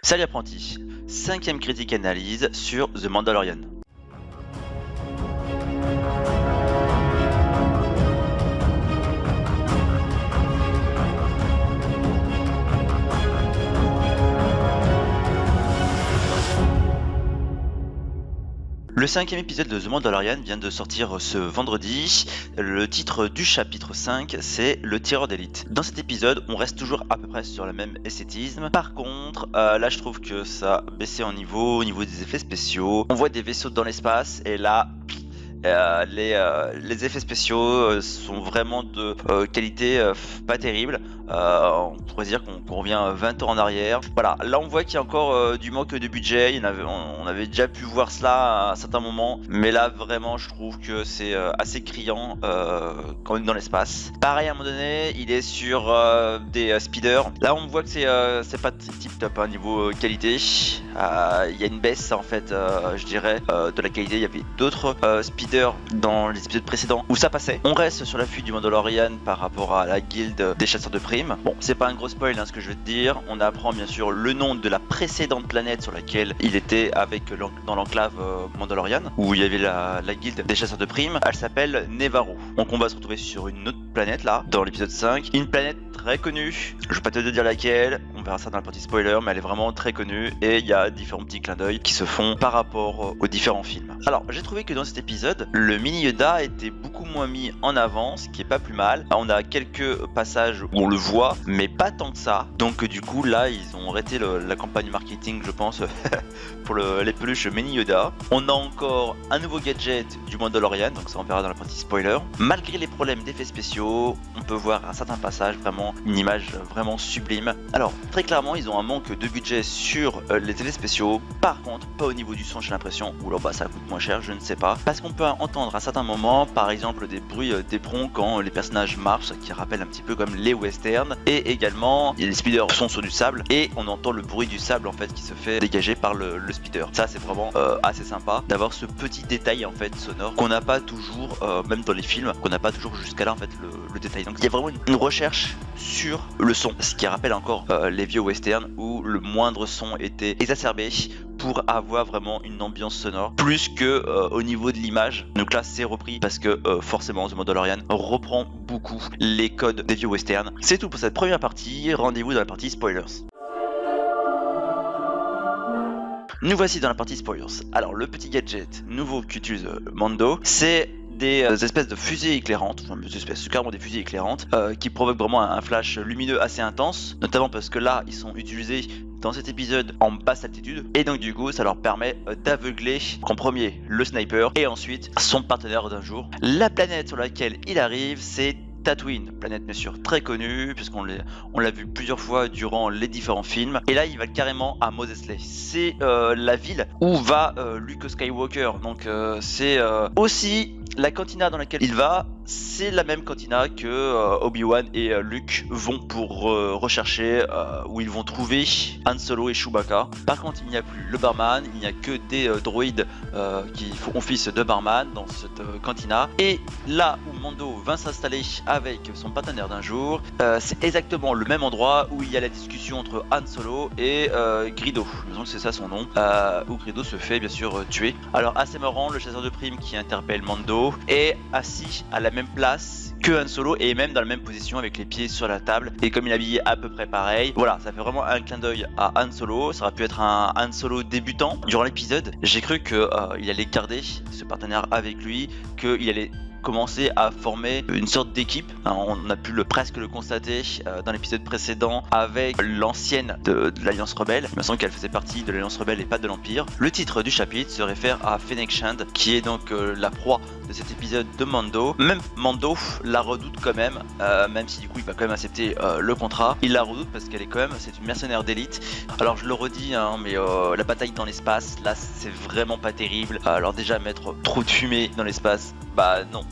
Salut apprenti, cinquième critique analyse sur The Mandalorian. Le cinquième épisode de The Mandalorian vient de sortir ce vendredi. Le titre du chapitre 5, c'est Le tireur d'élite. Dans cet épisode, on reste toujours à peu près sur le même esthétisme. Par contre, là je trouve que ça a baissé en niveau, au niveau des effets spéciaux. On voit des vaisseaux dans l'espace et là... les effets spéciaux sont vraiment de qualité pas terrible. On pourrait dire qu'on revient 20 ans en arrière. Voilà, là on voit qu'il y a encore du manque de budget. On avait déjà pu voir cela à un certain moment, mais là vraiment je trouve que c'est assez criant quand on est dans l'espace. Pareil, à un moment donné, il est sur des speeders. Là on voit que c'est pas tip top niveau qualité. Il y a une baisse en fait, je dirais, de la qualité. Il y avait d'autres speeders dans les épisodes précédents où ça passait. On reste sur la fuite du Mandalorian par rapport à la guilde des chasseurs de primes. Bon, c'est pas un gros spoil ce que je vais te dire. On apprend bien sûr le nom de la précédente planète sur laquelle il était dans l'enclave Mandalorian, où il y avait la guilde des chasseurs de primes. Elle s'appelle Nevarro. Donc on va se retrouver sur une autre planète là, dans l'épisode 5. Une planète très connue. Je vais pas te dire laquelle, on verra ça dans la partie spoiler, mais elle est vraiment très connue et il y a différents petits clins d'œil qui se font par rapport aux différents films. Alors j'ai trouvé que dans cet épisode, le mini Yoda était beaucoup moins mis en avant, ce qui est pas plus mal. On a quelques passages où on le voit, mais pas tant que ça. Donc du coup là ils ont arrêté la campagne marketing, je pense, pour les peluches mini Yoda. On a encore un nouveau gadget du Mandalorian, donc ça on verra dans la partie spoiler. Malgré les problèmes d'effets spéciaux, on peut voir un certain passage, vraiment une image vraiment sublime. Alors très clairement ils ont un manque de budget sur les effets spéciaux. Par contre pas au niveau du son, j'ai l'impression. Ou là ça coûte moins cher, je ne sais pas, parce qu'on peut entendre à certains moments par exemple des bruits d'éperons quand les personnages marchent, qui rappellent un petit peu comme les westerns. Et également les speeders sont sur du sable et on entend le bruit du sable en fait qui se fait dégager par le speeder. Ça c'est vraiment assez sympa d'avoir ce petit détail en fait sonore qu'on n'a pas toujours, même dans les films, qu'on n'a pas toujours jusqu'à là en fait le détail. Donc il y a vraiment une recherche sur le son, ce qui rappelle encore les vieux westerns où le moindre son était exacerbé pour avoir vraiment une ambiance sonore plus que au niveau de l'image. Donc là c'est repris parce que forcément The Mandalorian reprend beaucoup les codes des vieux westerns. C'est tout pour cette première partie, rendez-vous dans la partie spoilers. Nous voici dans la partie spoilers. Alors le petit gadget nouveau qu'utilise Mando, c'est des espèces de fusées éclairantes, enfin des espèces, carrément des fusées éclairantes, qui provoquent vraiment un flash lumineux assez intense, notamment parce que là ils sont utilisés dans cet épisode en basse altitude, et donc du coup ça leur permet d'aveugler en premier le sniper et ensuite son partenaire d'un jour. La planète sur laquelle il arrive, c'est Tatooine, planète bien sûr très connue puisqu'on l'a vu plusieurs fois durant les différents films. Et là il va carrément à Mos Eisley. C'est la ville où va Luke Skywalker. Donc c'est aussi la cantina dans laquelle il va. C'est la même cantina que Obi-Wan et Luke vont pour rechercher, où ils vont trouver Han Solo et Chewbacca. Par contre il n'y a plus le barman, il n'y a que des droïdes qui font office de barman dans cette cantina. Et là où Mando va s'installer avec son partenaire d'un jour, c'est exactement le même endroit où il y a la discussion entre Han Solo et Greedo, je me semble que c'est ça son nom, où Greedo se fait bien sûr tuer. Alors assez marrant, le chasseur de primes qui interpelle Mando est assis à la même place que Han Solo et même dans la même position avec les pieds sur la table, et comme il est habillé à peu près pareil, voilà, ça fait vraiment un clin d'œil à Han Solo. Ça aurait pu être un Han Solo débutant. Durant l'épisode, j'ai cru que il allait garder ce partenaire avec lui, qu'il allait commencer à former une sorte d'équipe. On a pu presque le constater dans l'épisode précédent avec l'ancienne de l'Alliance Rebelle. Il me semble qu'elle faisait partie de l'Alliance Rebelle et pas de l'Empire. Le titre du chapitre se réfère à Fennec Shand, qui est donc la proie de cet épisode de Mando. Même Mando la redoute quand même, même si du coup il va quand même accepter le contrat. Il la redoute parce qu'elle est quand même, c'est une mercenaire d'élite. Alors je le redis, mais la bataille dans l'espace, là c'est vraiment pas terrible. Alors déjà mettre trop de fumée dans l'espace, bah non,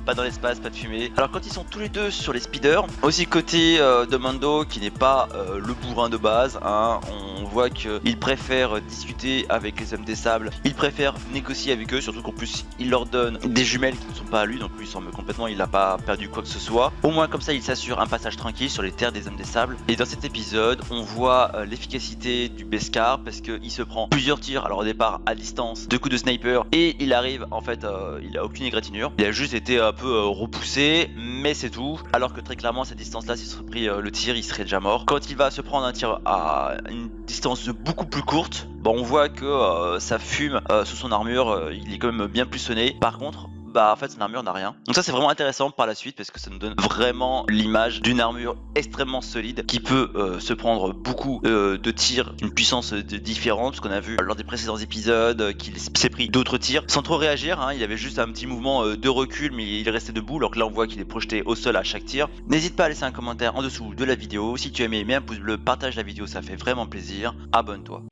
Pas dans l'espace, pas de fumée. Alors quand ils sont tous les deux sur les speeders, aussi côté de Mando qui n'est pas le bourrin de base, hein, on voit qu'il préfère discuter avec les hommes des sables, il préfère négocier avec eux, surtout qu'en plus il leur donne des jumelles qui ne sont pas à lui, donc lui il semble complètement, il n'a pas perdu quoi que ce soit. Au moins comme ça il s'assure un passage tranquille sur les terres des hommes des sables. Et dans cet épisode on voit l'efficacité du Beskar parce qu'il se prend plusieurs tirs, alors au départ à distance, 2 coups de sniper, et il arrive en fait, il a aucune égratignure, il a juste été un peu repoussé, mais c'est tout. Alors que très clairement à cette distance là s'il serait pris le tir il serait déjà mort. Quand il va se prendre un tir à une distance beaucoup plus courte, bon, on voit que ça fume sous son armure, il est quand même bien plus sonné. Par contre bah en fait son armure n'a rien. Donc ça c'est vraiment intéressant par la suite parce que ça nous donne vraiment l'image d'une armure extrêmement solide qui peut se prendre beaucoup de tirs, une puissance différente, parce qu'on a vu lors des précédents épisodes qu'il s'est pris d'autres tirs sans trop réagir, hein. Il avait juste un petit mouvement de recul mais il restait debout, alors que là on voit qu'il est projeté au sol à chaque tir. N'hésite pas à laisser un commentaire en dessous de la vidéo. Si tu as aimé, mets un pouce bleu, partage la vidéo, ça fait vraiment plaisir. Abonne-toi.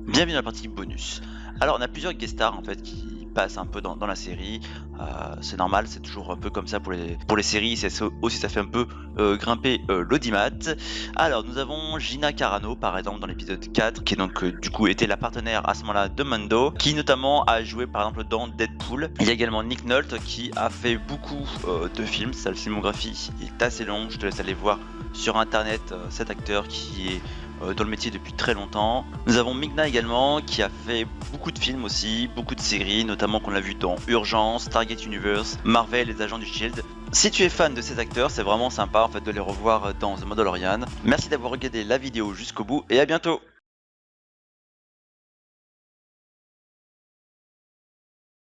Bienvenue dans la partie bonus. Alors on a plusieurs guest stars en fait qui passent un peu dans la série. C'est normal, c'est toujours un peu comme ça pour les séries, c'est aussi ça fait un peu grimper l'audimat. Alors nous avons Gina Carano par exemple dans l'épisode 4 qui est donc du coup était la partenaire à ce moment là de Mando, qui notamment a joué par exemple dans Deadpool. Il y a également Nick Nolte qui a fait beaucoup de films, sa filmographie est assez longue, je te laisse aller voir sur internet cet acteur qui est dans le métier depuis très longtemps. Nous avons Ming-Na également qui a fait beaucoup de films aussi, beaucoup de séries, notamment qu'on l'a vu dans Urgence, Target Universe, Marvel, les agents du Shield. Si tu es fan de ces acteurs, c'est vraiment sympa en fait de les revoir dans The Mandalorian. Merci d'avoir regardé la vidéo jusqu'au bout et à bientôt.